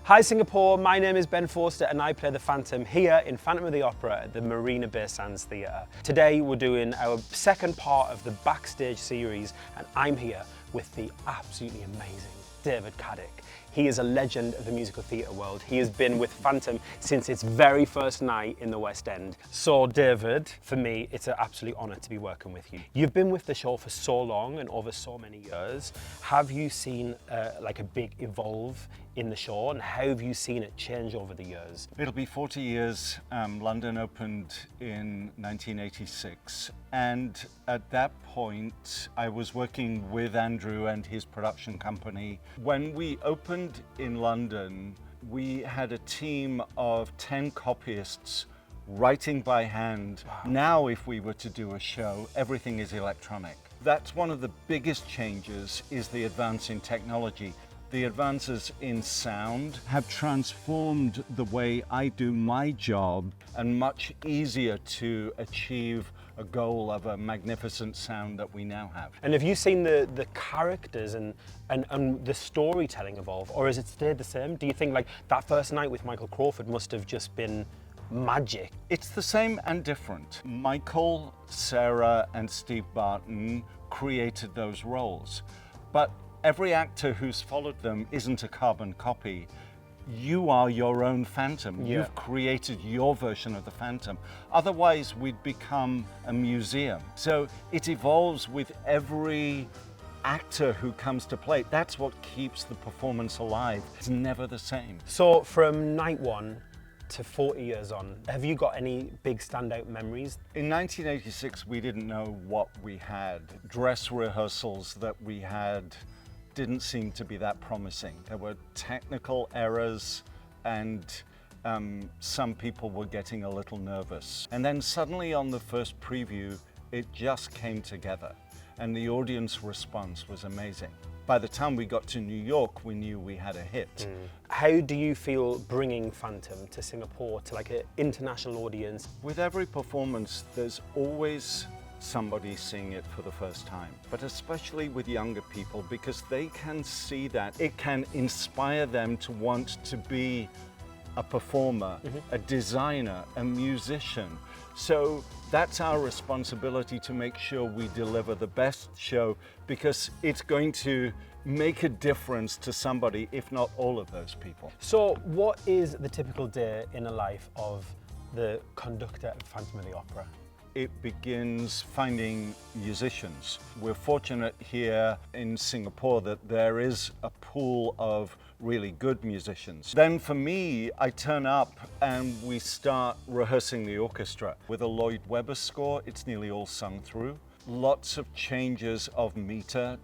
Hi Singapore, my name is Ben Forster and I play the Phantom here in Phantom of the Opera at the Marina Bay Sands Theatre. Today we're doing our second part of the backstage series and I'm here with the absolutely amazing David Caddick. He is a legend of the musical theatre world. He has been with Phantom since its very first night in the West End. So David, for me, it's an absolute honour to be working with you. You've been with the show for so long and over so many years. Have you seen like a big evolve in the show, and how have you seen it change over the years? It'll be 40 years. London opened in 1986, and at that point I was working with Andrew and his production company. When we opened in London, we had a team of 10 copyists writing by hand. Wow. Now if we were to do a show, everything is electronic. That's one of the biggest changes, is the advance in technology. The advances in sound have transformed the way I do my job and much easier to achieve a goal of a magnificent sound that we now have. And have you seen the characters and the storytelling evolve, or has it stayed the same? Do you think like that first night with Michael Crawford must have just been magic? It's the same and different. Michael, Sarah and Steve Barton created those roles, but every actor who's followed them isn't a carbon copy. You are your own Phantom. Yeah. You've created your version of the Phantom. Otherwise, we'd become a museum. So it evolves with every actor who comes to play. That's what keeps the performance alive. It's never the same. So from night one to 40 years on, have you got any big standout memories? In 1986, we didn't know what we had. Dress rehearsals that we had didn't seem to be that promising. There were technical errors and some people were getting a little nervous. And then suddenly on the first preview, it just came together and the audience response was amazing. By the time we got to New York, we knew we had a hit. How do you feel bringing Phantom to Singapore, to like an international audience? With every performance, there's always somebody seeing it for the first time, but especially with younger people, because they can see that it can inspire them to want to be a performer, a designer, a musician. So that's our responsibility, to make sure we deliver the best show, because it's going to make a difference to somebody, if not all of those people. So what is the typical day in a life of the conductor of Phantom of the Opera? It begins finding musicians. We're fortunate here in Singapore that there is a pool of really good musicians. Then for me, I turn up and we start rehearsing the orchestra. With a Lloyd Webber score, it's nearly all sung through. Lots of changes of meter,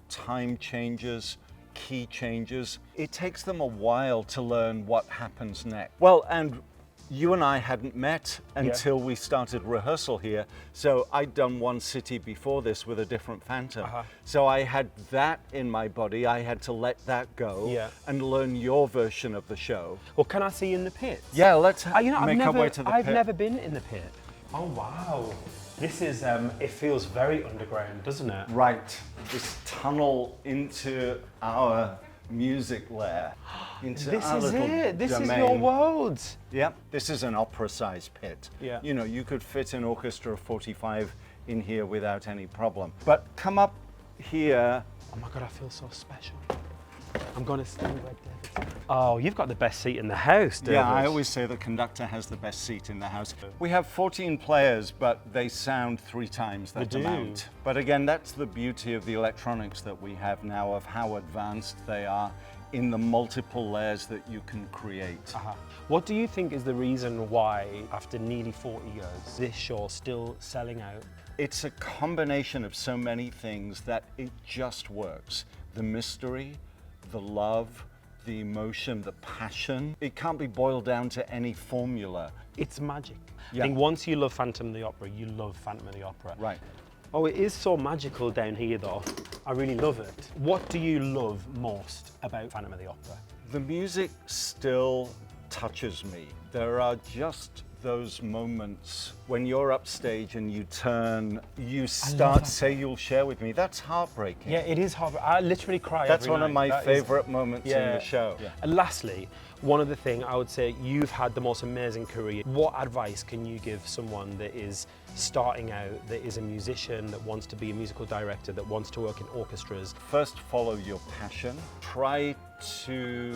time changes, key changes. It takes them a while to learn what happens next. Well, and you and I hadn't met until we started rehearsal here. So I'd done one city before this with a different Phantom. So I had that in my body. I had to let that go and learn your version of the show. Well, can I see you in the pit? Yeah, let's our way to the pit. I've never been in the pit. Oh, wow. This is, it feels very underground, doesn't it? Right. This tunnel into our music lair. This is it. This is your world. Yep. This is an opera-sized pit. Yeah. You know, you could fit an orchestra of 45 in here without any problem. But come up here. Oh my God, I feel so special. I'm going to stand right there. Oh, you've got the best seat in the house, David. Yeah, I always say the conductor has the best seat in the house. We have 14 players, but they sound 3 times that amount. But again, that's the beauty of the electronics that we have now, of how advanced they are in the multiple layers that you can create. What do you think is the reason why, after nearly 40 years, this show's still selling out? It's a combination of so many things that it just works. The mystery, the love, the emotion, the passion. It can't be boiled down to any formula. It's magic. Yeah. I think once you love Phantom of the Opera, you love Phantom of the Opera. Right. Oh, it is so magical down here though. I really love it. What do you love most about Phantom of the Opera? The music still touches me. There are just those moments when you're upstage and you turn, you start to say you'll share with me. That's heartbreaking. Yeah, it is hard. I literally cry That's every one of night. my favorite moments in the show. Yeah. And lastly, one other thing, I would say you've had the most amazing career. What advice can you give someone that is starting out, that is a musician, that wants to be a musical director, that wants to work in orchestras? First, follow your passion. Try to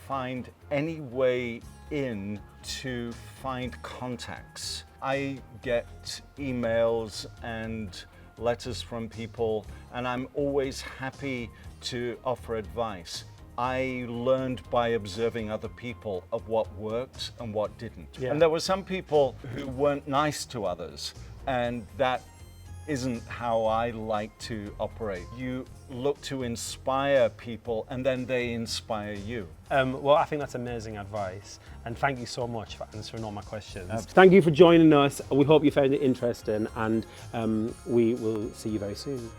find any way in to find contacts. I get emails and letters from people, and I'm always happy to offer advice. I learned by observing other people of what worked and what didn't. Yeah. And there were some people who weren't nice to others, and that isn't how I like to operate. You look to inspire people, and then they inspire you. Well, I think that's amazing advice, and thank you so much for answering all my questions. Thank you for joining us. We hope you found it interesting, and we will see you very soon.